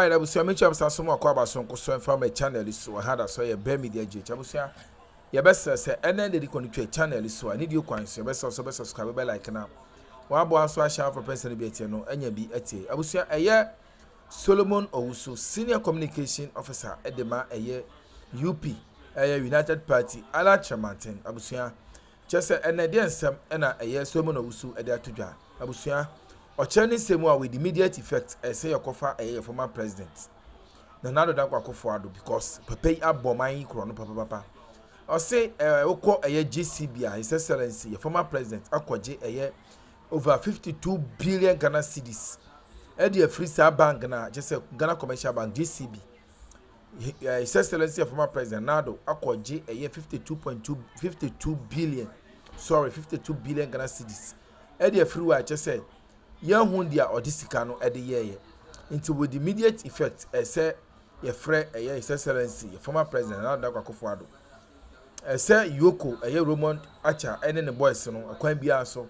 right, abusia me cham sasomo akwaba sonko so from a channel so I had so ye be media je abusia ye best say enen dey connect channel so I need you kwan so best subscribe be like na wa bo aso a share for person be etie no anya bi etie abusia eye Solomon Owusu senior communication officer edema eye UP eye United Party ala chairman abusia chese enen dey ensem na eye Solomon Owusu ede atudwa abusia Ocheni semu with immediate effect say yokofa a former president. Na nado dan kwa Akufo-Addo because pepe aboman kro no papa. O say okọ GCB His Excellency former president akwaje over 52 billion Ghana cedis. E dey free sa bank na just Ghana Commercial Bank GCB. His Excellency former president nado akwaje 52 billion Ghana cedis. E dey free wa just say young hundia or disicano at the year. Into with immediate effect, say your friend, His Excellency, former president, Addo Akufo-Addo. Say Yoko, a Roman Acha, and then the boys, a coin biaso.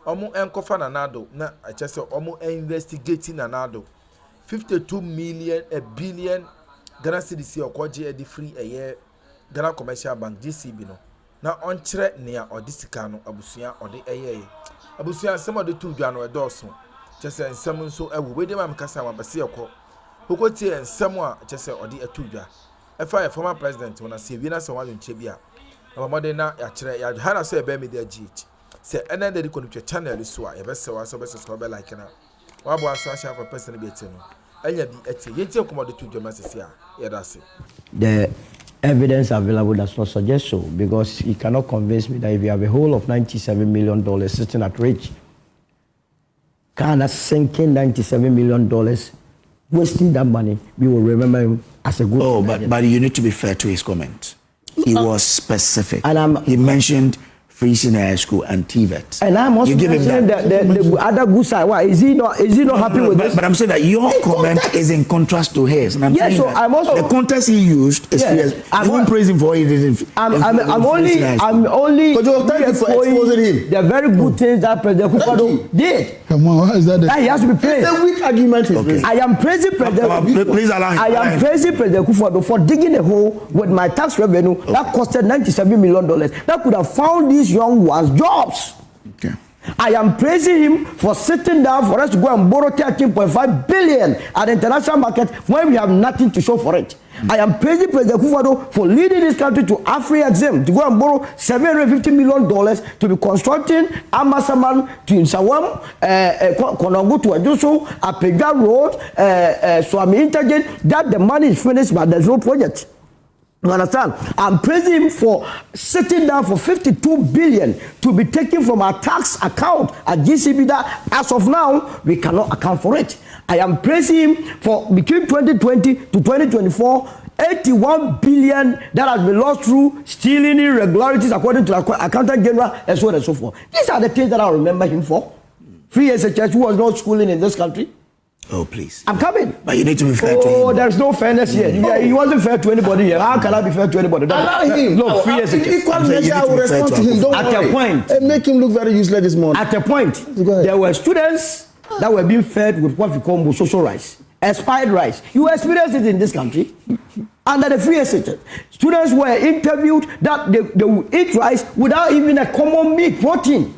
Omo enkofa nanado, na I just say Omo investigating nanado. 52 billion Ghana cedis or kwaji edi free a year Ghana Commercial Bank GCB no. Na on chere near or disicano, abusia or the aye. Abusia some of the two Jano Edoso. Just say some so we dem am kasa wa bese ekọ. Okoti en semwa just say odi atudwa. Efa former president wona say wi na so wa nche bia. Na mode na ya kire ya hana so ebe media GH. Say enen dey connect channel so a ebe se wa so be subscribe like na. Wa bo aso share for person be eti no. Anya bi eti yenti komodo tudwa masese a ye da se. The evidence available does not suggest so, because he cannot convince me that if you have a whole of $97 million sitting at Rich, Ghana sinking $97 million, wasting that money, we will remember him as a good. Oh, but you need to be fair to his comment. He was specific. And he mentioned Free Senior High School and TVET. And I'm also saying that the other good side. Why is he not happy with this? But I'm saying that your comment is in contrast to his. And I'm saying so I'm also the context he used is I won't praise him for what he didn't. I'm only exposing him. The very good things that President Akufo-Addo did. Come on, how is that? He has to be praised. It's a weak argument. Okay. I am praising President. Please allow him. I am praising President Akufo-Addo for digging a hole with my tax revenue that costed $97 million. That could have found these young ones jobs. Okay. I am praising him for sitting down for us to go and borrow 13.5 billion at the international market when we have nothing to show for it. I am praising President Akufo-Addo for leading this country to Afri-Exim to go and borrow $750 million to be constructing Amasaman to Nsawam, Konongo to Adoso, Apega Road, Swami Intergate. That the money is finished, but there's no project. You understand? I'm praising him for sitting down for 52 billion to be taken from our tax account at GCB that as of now, we cannot account for it. I am praising him for between 2020 to 2024, 81 billion that has been lost through stealing irregularities according to the Accountant General and so on and so forth. These are the things that I remember him for. Free SHS who was not schooling in this country. Oh, please. I'm coming. But you need to be fair to him. Oh, there's no fairness here. He wasn't fair to anybody here. How can I be fair to anybody? Allow him. Look, free as a equal measure, I will respond to him. Don't at worry. a point. And make him look very useless this morning. At a point, there were students that were being fed with what we call social rice, expired rice. You experience it in this country. Under the free SHS, students were interviewed that they would eat rice without even a common meat protein.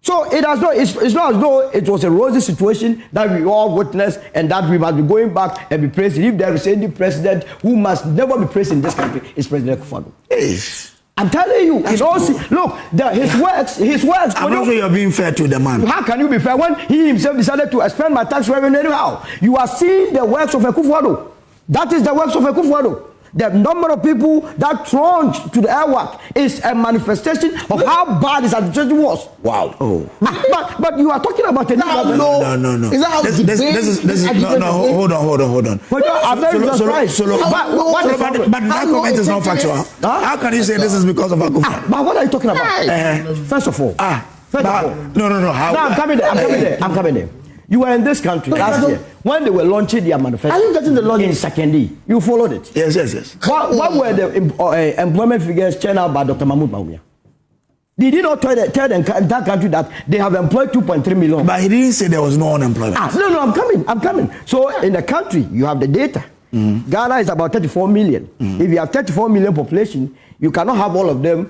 So it's not as though it was a rosy situation that we all witnessed and that we must be going back and be praised. If there is any president who must never be praised in this country, it's President Akufo-Addo. Yes. I'm telling you, look, his works. I'm not sure you're being fair to the man. How can you be fair when he himself decided to expend my tax revenue anyhow? You are seeing the works of Akufo-Addo. That is the works of Akufo-Addo. The number of people that thronged to the airwork is a manifestation of how bad his administration was. Wow. Oh. But you are talking about a no. Is that how this is hold on. But I'm very surprised. But that comment is not factual. How can you say this is because of Akufo? But what are you talking about? First of all. No. How? No, I'm coming there. You were in this country last year when they were launching their manifesto. Are you getting the launch in Sekendi? You followed it. Yes. What were the employment figures churned out by Dr. Mahmoud Bawumia? Did he not tell the entire country that they have employed 2.3 million? But he didn't say there was no unemployment. No, I'm coming. So in the country, you have the data. Ghana is about 34 million. If you have 34 million population, you cannot have all of them,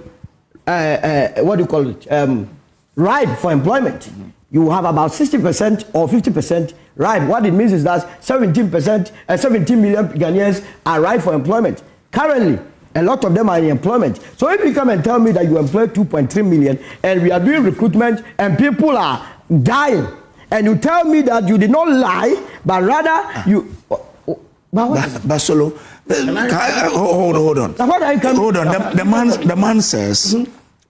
what do you call it, ripe for employment. You have about 60% or 50% ripe. What it means is that 17 million Ghanaians are ripe for employment. Currently, a lot of them are in employment. So if you come and tell me that you employ 2.3 million and we are doing recruitment and people are dying, and you tell me that you did not lie, but rather you... But Solo, hold on. Hold on. The man says,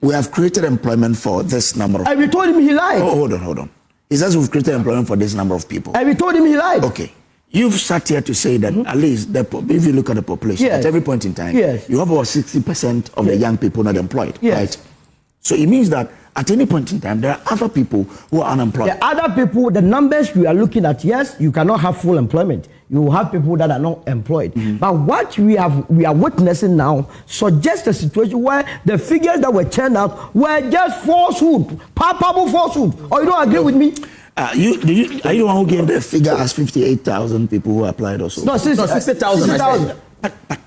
we have created employment for this number of people. And we told him he lied. Hold on. He says we've created employment for this number of people. And we told him he lied. Okay. You've sat here to say that at least, if you look at the population, at every point in time, you have about 60% of the young people not employed, right? So it means that at any point in time, there are other people who are unemployed. The other people, the numbers we are looking at, yes, you cannot have full employment. You have people that are not employed. But what we are witnessing now suggests a situation where the figures that were churned out were just falsehood, palpable falsehood. Or you don't agree with me? Are you the one who gave the figure as 58,000 people who applied or so? No, 60,000.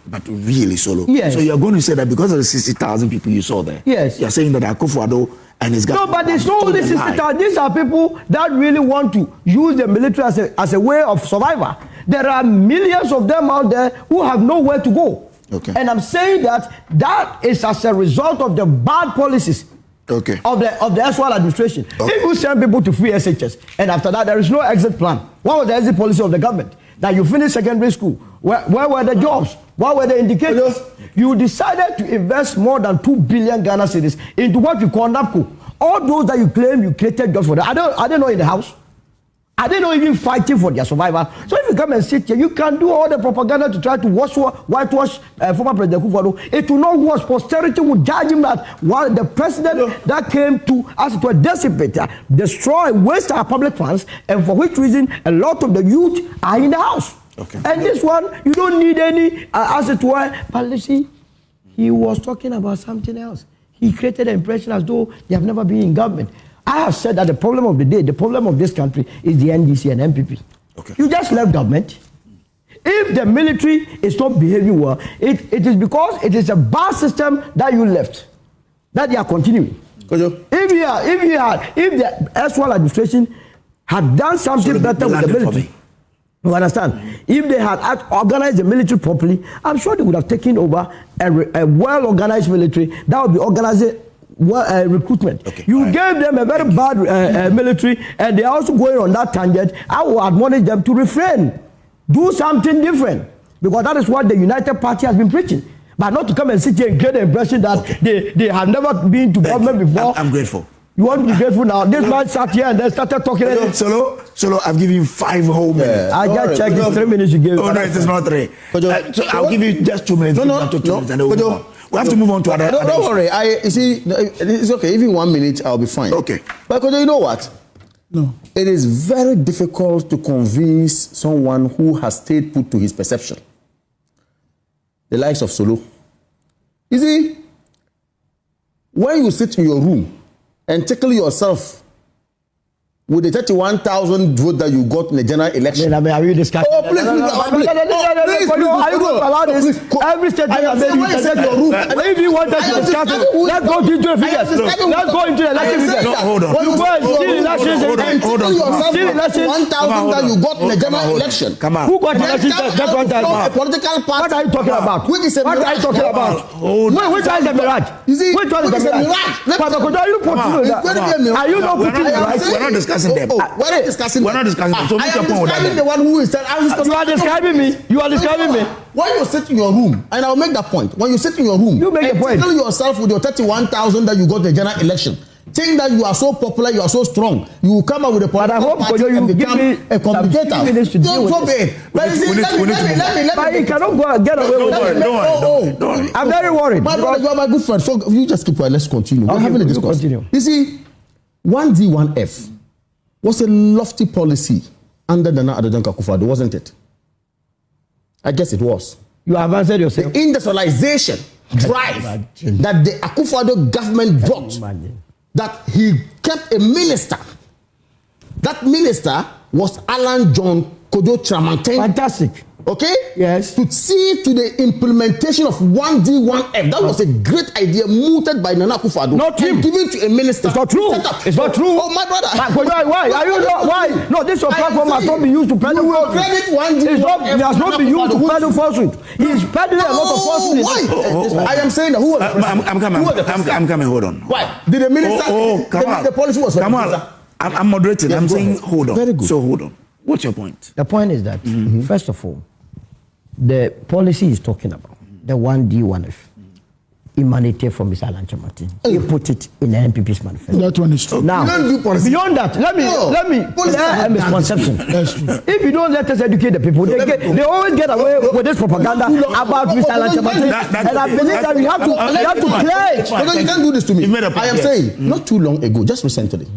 But really, Solo. Yes. So you're going to say that because of the 60,000 people you saw there, yes, you're saying that Akufo-Addo and his government... No, but it's not only 60,000. These are people that really want to use the military as a way of survival. There are millions of them out there who have nowhere to go. Okay. And I'm saying that is as a result of the bad policies of the actual administration. If you send people to free SHS, and after that there is no exit plan, what was the exit policy of the government? That you finish secondary school, where were the jobs? What were the indicators? You decided to invest more than 2 billion Ghana cedis into what you call NAPCO. All those that you claim you created jobs for them, are they not in the house? Are they not even fighting for their survival? So if you come and sit here, you can do all the propaganda to try to whitewash former President Akufo-Addo. It will not wash. Posterity will judge him that the president that came to us to dissipate, destroy, waste our public funds, and for which reason a lot of the youth are in the house. Okay. And this one, you don't need any, as it were. But you see, he was talking about something else. He created an impression as though they have never been in government. I have said that the problem of the day, the problem of this country is the NDC and MPP. Okay. You just left government. If the military is not behaving well, it is because it is a bad system that you left, that they are continuing. If the actual administration had done something better with the military, you understand? If they had organized the military properly, I'm sure they would have taken over a well-organized military that would be organizing recruitment. Okay. You gave them a very bad military, and they are also going on that tangent. I will admonish them to refrain, do something different, because that is what the United Party has been preaching. But not to come and sit here and create the impression that they have never been to government before. I'm grateful. You want to be grateful now? This man sat here and then started talking. Solo, I've given you 5 whole minutes. I just checked. It's 3 minutes you gave. Oh no, it is not 3. So I'll give you just 2 minutes. No. We have to move on to other. Don't worry. You see, it's okay. Even 1 minute, I'll be fine. Okay. But you know what? No. It is very difficult to convince someone who has stayed put to his perception. The likes of Solo. You see, when you sit in your room and tickle yourself with the 31,000 vote that you got in the general election. Are you discussing? Oh, please, are you going to allow this? Every state I have made you set your room. If you want us to discuss it, let's go into the figures. Let's go into the election figures. No, hold on. You go and steal elections. Hold on. Steal elections. 1,000 that you got in the general election. Come on. Who got elections that one time? A political party. What are you talking about? Which is a mirage. What are you talking about? Which one is a mirage? Which one is a mirage? Are you not putting the right? We're not discussing them. We're not discussing them. So I am describing the one who is telling. You are describing me. You are describing me. When you sit in your room, and I'll make that point. When you sit in your room, you make a point. Tell yourself with your 31,000 that you got in the general election. Think that you are so popular, you are so strong. You will come up with a political party and become a communicator. Don't forbid. But you cannot get away with it. Don't worry. I'm very worried. My brother, you are my good friend. So you just keep quiet. Let's continue. We're having a discussion. You see, 1D, 1F was a lofty policy under the Addo Akufo-Addo, wasn't it? I guess it was. You have answered yourself. The industrialization drive that the Akufo-Addo government brought, that he kept a minister. That minister was Alan John Kojo Tramanten. Fantastic. Okay? Yes. To see to the implementation of 1D, 1F. That was a great idea mooted by Nana Akufo-Addo. Not him. Given to a minister. It's not true. It's not true. Oh, my brother. Why? Are you not? Why? No, this your platform has not been used to peddle falsehood. Credit 1D, 1F. It has not been used to peddle falsehood. He's peddling a lot of falsehood. Why? I am saying that who was I'm coming. Hold on. Why? Did the minister? Come on. The policy was come on. I'm moderating. Yes, I'm saying ahead. hold on. Very good. So hold on. What's your point? The point is that, first of all, the policy is talking about, the 1D, 1F, emanated from Mr. Alan Tramanten. He put it in the NPP's manifesto. That one is true. Now, beyond that, let me a misconception. If you don't let us educate the people, they always get away with this propaganda about Mr. Alan Tramanten. And I believe that we have to clear it. No, you can't do this to me. I am saying, not too long ago, just recently,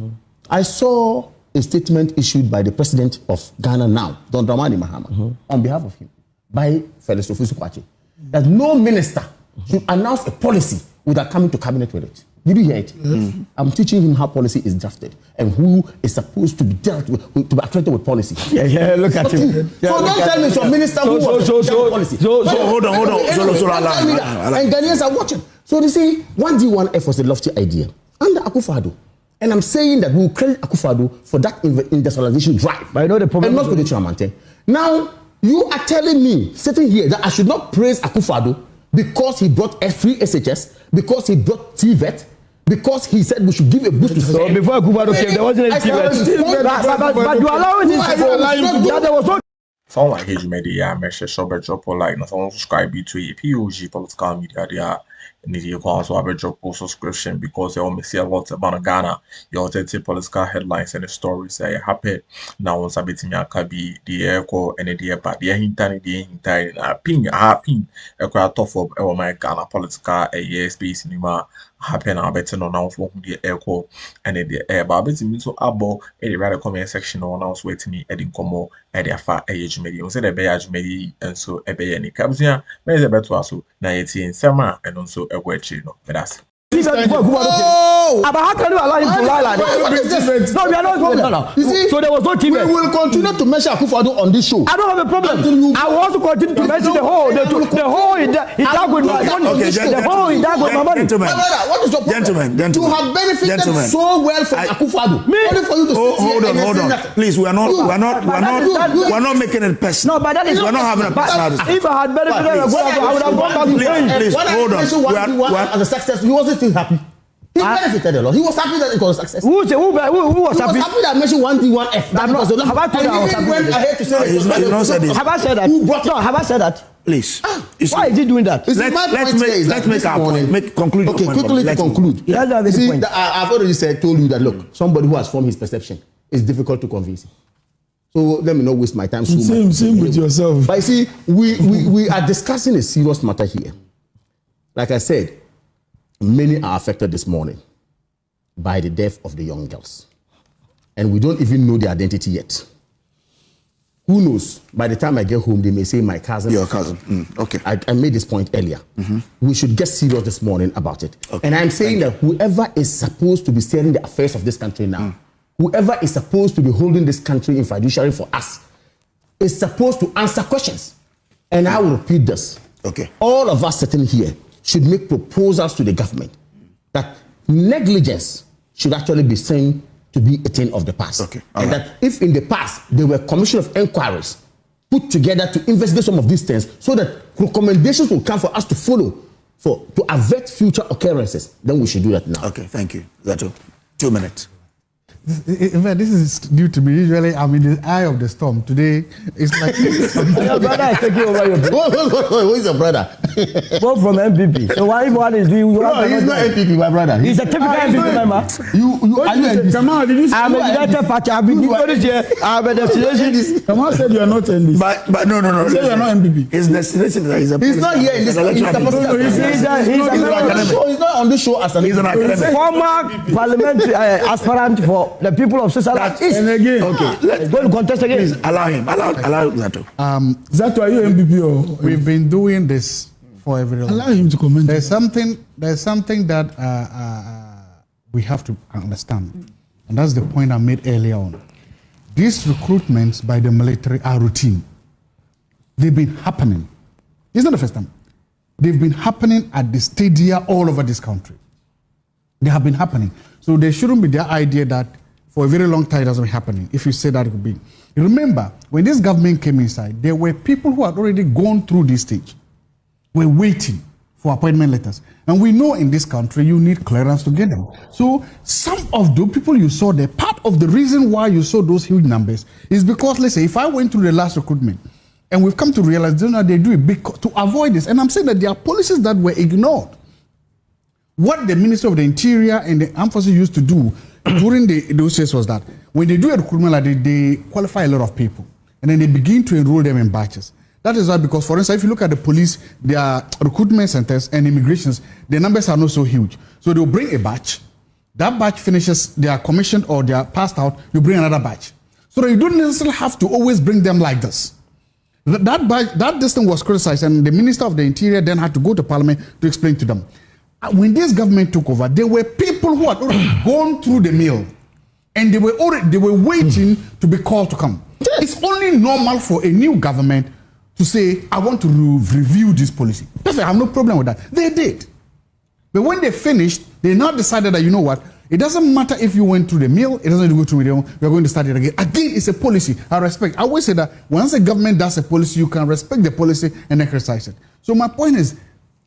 I saw a statement issued by the president of Ghana now, Don Dramani Mahama, on behalf of him, by Felix Ofusu-Kwakye, that no minister should announce a policy without coming to cabinet with it. Did you hear it? I'm teaching him how policy is drafted and who is supposed to be dealt with, to be affected with policy. Yeah, look at him. So don't tell me some minister who was policy. So hold on. And Ghanaians are watching. So they say 1D, 1F was a lofty idea under Akufo-Addo. And I'm saying that we will credit Akufo-Addo for that industrialization drive. But I know the problem. And not Kojo Tramanten. Now, you are telling me, sitting here, that I should not praise Akufo-Addo because he brought free SHS, because he brought TVET, because he said we should give a boost to so before Akufo-Addo came, there wasn't any TVET. But you allowing this to go. That there was no. Someone like media, measure sober drop or like, someone subscribe to a POG political media. They are need you also have a drop or subscription because you always see a lot about Ghana. You also take political headlines and the stories say happy now on Sabiti Kabi, the echo and the but the hintani a ping a quite tough of my Ghana political a year space in my happen now better now for the echo and the air but betting so abo a rather comment section or now waiting me adding como at the far age medium said a bayage medi and so a bay any cabsia may the better also 19 summer and also a word chino but that's Oh! But how can you allow him to lie like that? No, we are not problem. You see, so there was no TV. We will continue to mention Akufo-Addo on this show. I don't have a problem. I will also continue to mention the whole he died with my money. The whole he died with my money. What is your problem? Gentlemen. You have benefited so well from Akufo-Addo. Only for you to hold on. Please, we are not making it personal. No, but that is we're not having a personal. If I had benefited, I would have gone back to playing. Please, hold on. As a success, he wasn't still happy. He benefited a lot. He was happy that it was a success. Who was happy? He was happy that I mentioned 1D, 1F. Have I told you I was happy? Went ahead to say have I said that? No, have I said that? Please. Why is he doing that? Let's make our point. Conclude. Okay, quickly to conclude. See, I've already told you that, look, somebody who has formed his perception is difficult to convince. So let me not waste my time. Same with yourself. But you see, we are discussing a serious matter here. Like I said, many are affected this morning by the death of the young girls. And we don't even know their identity yet. Who knows? By the time I get home, they may say my cousin. Your cousin. Okay. I made this point earlier. We should get serious this morning about it. Okay. And I'm saying that whoever is supposed to be steering the affairs of this country now, whoever is supposed to be holding this country in fiduciary for us, is supposed to answer questions. And I will repeat this. Okay. All of us sitting here should make proposals to the government that negligence should actually be seen to be a thing of the past. Okay. And that if in the past there were commission of inquiries put together to investigate some of these things so that recommendations will come for us to follow to avert future occurrences, then we should do that now. Okay, thank you. Zato, 2 minutes. In fact, this is new to me. Usually, I'm in the eye of the storm. Today, it's like your brother is taking over your brother. Who is your brother? Both from MPP. So why one is doing? No, he's not MPP, my brother. He's a typical MPP member. Kamal, did you say? I'm a United Party. I've been doing here. I'm a destination. Kamal said you are not MPP. But no. He said you are not MPP. His destination is he's not here in this election. He's not on this show as an former parliamentary aspirant for the people of Switzerland. And again, okay, let's go to contest again. Please allow him. Allow Zato. Zato, are you MPP or? We've been doing this for every. Allow him to comment. There's something that we have to understand, and that's the point I made earlier on. These recruitments by the military are routine. They've been happening. It's not the first time. They've been happening at the stadia all over this country. They have been happening. So there shouldn't be the idea that for a very long time it hasn't been happening. If you say that, it could be. Remember, when this government came inside, there were people who had already gone through this stage, were waiting for appointment letters. And we know in this country, you need clearance to get them. So some of the people you saw there, part of the reason why you saw those huge numbers is because, let's say, if I went through the last recruitment, and we've come to realize that they do it to avoid this. And I'm saying that there are policies that were ignored. What the Minister of the Interior and the Armed Forces used to do during those days was that when they do a recruitment like that, they qualify a lot of people. And then they begin to enroll them in batches. That is why, because for instance, if you look at the police, their recruitment centers and immigrations, the numbers are not so huge. So they'll bring a batch. That batch finishes, they are commissioned or they are passed out, you bring another batch. So that you don't necessarily have to always bring them like this. That thing was criticized, and the Minister of the Interior then had to go to Parliament to explain to them. When this government took over, there were people who had already gone through the mill, and they were waiting to be called to come. It's only normal for a new government to say, I want to review this policy. Perfect, I have no problem with that. They did. But when they finished, they now decided that, you know what, it doesn't matter if you went through the mill, it doesn't go through the mill, we're going to start it again. Again, it's a policy. I respect. I always say that once a government does a policy, you can respect the policy and exercise it. So my point is,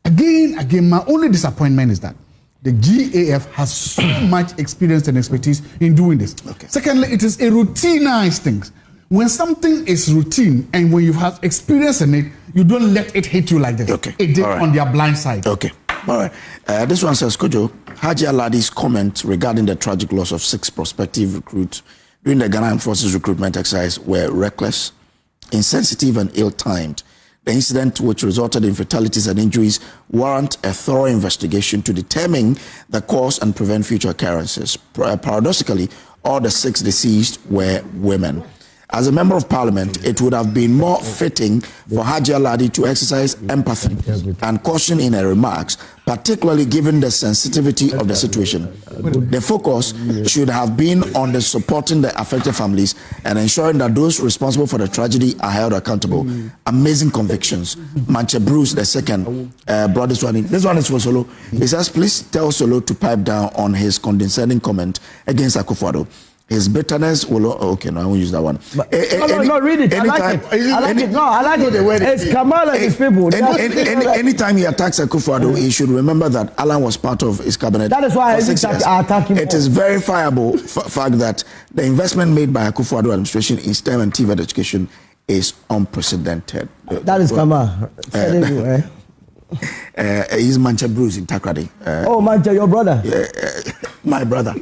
again, my only disappointment is that the GAF has so much experience and expertise in doing this. Okay. Secondly, it is a routinized thing. When something is routine and when you have experience in it, you don't let it hit you like this. Okay. It did on their blind side. Okay. All right. This one says, Kojo, Haji Aladi's comment regarding the tragic loss of 6 prospective recruits during the Ghana Armed Forces recruitment exercise were reckless, insensitive, and ill-timed. The incident, which resulted in fatalities and injuries, warrant a thorough investigation to determine the cause and prevent future occurrences. Paradoxically, all the 6 deceased were women. As a member of parliament, it would have been more fitting for Haji Aladi to exercise empathy and caution in her remarks, particularly given the sensitivity of the situation. The focus should have been on the supporting the affected families and ensuring that those responsible for the tragedy are held accountable. Amazing convictions. Manche Bruce II brought this one in. This one is for Solo. He says, please tell Solo to pipe down on his condescending comment against Akufo-Addo. His bitterness will... Okay, no, I won't use that one. No, read it. I like it. No, I like it. It's Kamal and his people. Anytime he attacks Akufo-Addo, he should remember that Alan was part of his cabinet. That is why I attack him. It is verifiable fact that the investment made by Akufo-Addo administration in STEM and TVET education is unprecedented. That is Kamal. He's Manche Bruce in Takrady. Manche, your brother? My brother.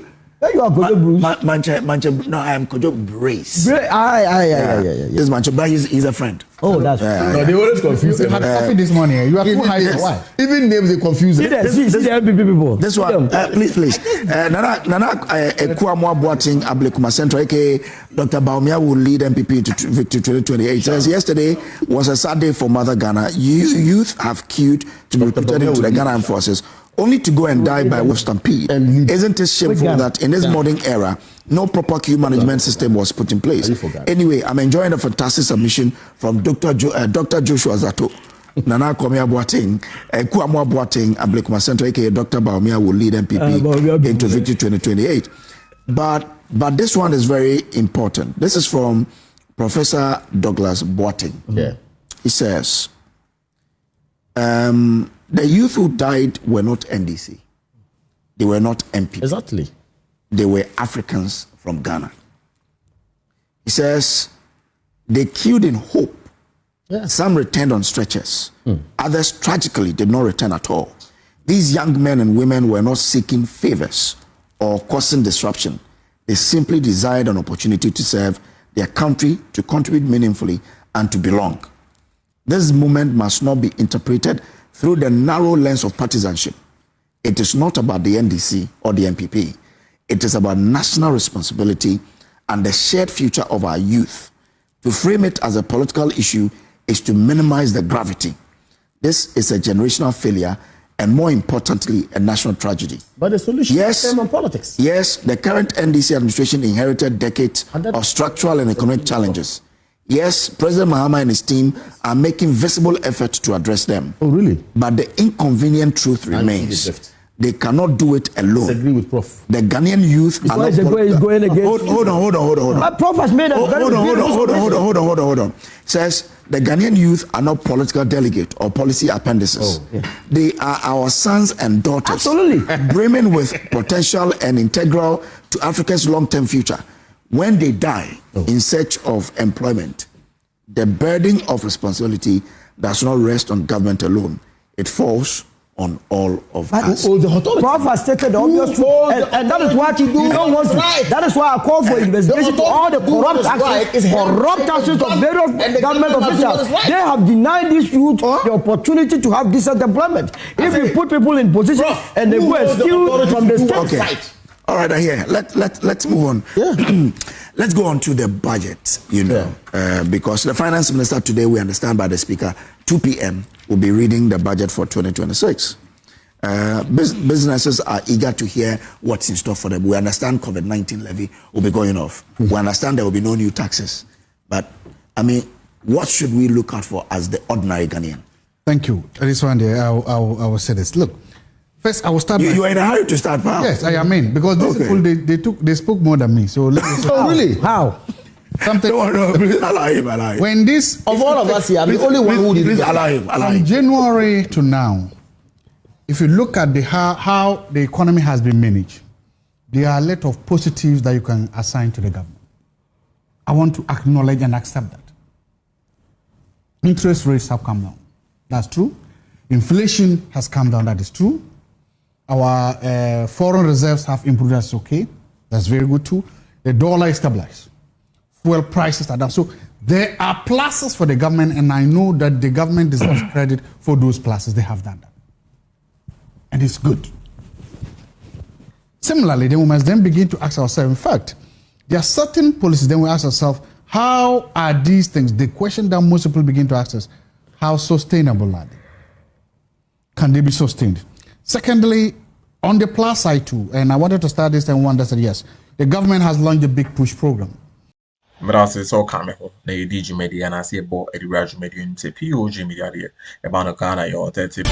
You are Kojo Bruce. Manche, no, I am Kojo Brace. Yeah. This Manche Brace, he's a friend. Oh, that's No, they always confuse You had coffee this morning. You are too high. Why? Even names they confuse See the MPP people. This one, please. Nana Ekuamwa Boating Ablekuma Central, aka Dr. Baumia, will lead MPP into Victory 2028. Says yesterday was a sad day for Mother Ghana. Youth have queued to be recruited into the Ghana Armed Forces, only to go and die by wolf stampede. Isn't it shameful that in this modern era, no proper queue management system was put in place? Anyway, I'm enjoying a fantastic submission from Dr. Joshua Zato. Nana Kwame Boateng, Kuamwa Boateng, Ablekuma Center, aka Dr. Baumia, will lead MPP into Victory 2028. But this one is very important. This is from Professor Douglas Boateng. Yeah. He says, the youth who died were not NDC. They were not MPP. Exactly. They were Africans from Ghana. He says, they queued in hope. Yeah. Some returned on stretchers. Others tragically did not return at all. These young men and women were not seeking favors or causing disruption. They simply desired an opportunity to serve their country, to contribute meaningfully, and to belong. This movement must not be interpreted through the narrow lens of partisanship. It is not about the NDC or the MPP. It is about national responsibility and the shared future of our youth. To frame it as a political issue is to minimize the gravity. This is a generational failure and, more importantly, a national tragedy. But the solution is on politics. Yes, the current NDC administration inherited decades of structural and economic challenges. Yes, President Mahama and his team are making visible efforts to address them. Oh, really? But the inconvenient truth remains. They cannot do it alone. I agree with Prof. The Ghanaian youth are not going against. Hold on. Prof has made a hold on. Says the Ghanaian youth are not political delegate or policy appendices. They are our sons and daughters. Absolutely. Brimming with potential and integral to Africa's long-term future. When they die in search of employment, the burden of responsibility does not rest on government alone. It falls on all of us. Prof has stated the obvious truth, and that is what you don't want to. That is why I call for investigation to all the corrupt actions of various government officials. They have denied this youth the opportunity to have decent employment. If you put people in position and they go and steal from the state side. All right, here. Let's move on. Yeah. Let's go on to the budget, because the finance minister today, we understand by the speaker, 2 p.m. will be reading the budget for 2026. Businesses are eager to hear what's in store for them. We understand COVID-19 levy will be going off. We understand there will be no new taxes. But, I mean, what should we look out for as the ordinary Ghanaian? Thank you. This one day, I will say this. Look. First, I will start. You are in a hurry to start, pal. Yes, I am in, because these people they spoke more than me. So let me say, really? How? Something. No, please allow him. When this of all of us here, I'm the only one who did. Please allow him. From January to now, if you look at how the economy has been managed, there are a lot of positives that you can assign to the government. I want to acknowledge and accept that. Interest rates have come down. That's true. Inflation has come down. That is true. Our foreign reserves have improved. That's okay. That's very good too. The dollar is stabilized. Fuel prices are down. So there are pluses for the government, and I know that the government deserves credit for those pluses. They have done that. And it's good. Similarly, then we must then begin to ask ourselves, in fact, there are certain policies, then we ask ourselves, how are these things? The question that most people begin to ask us, how sustainable are they? Can they be sustained? Secondly, on the plus side too, and I wanted to start this and one that said yes, the government has launched a big push program. But I say so coming home. Na DG media and I say about Eddie Raj media and say POG media there. About Ghana, your 30.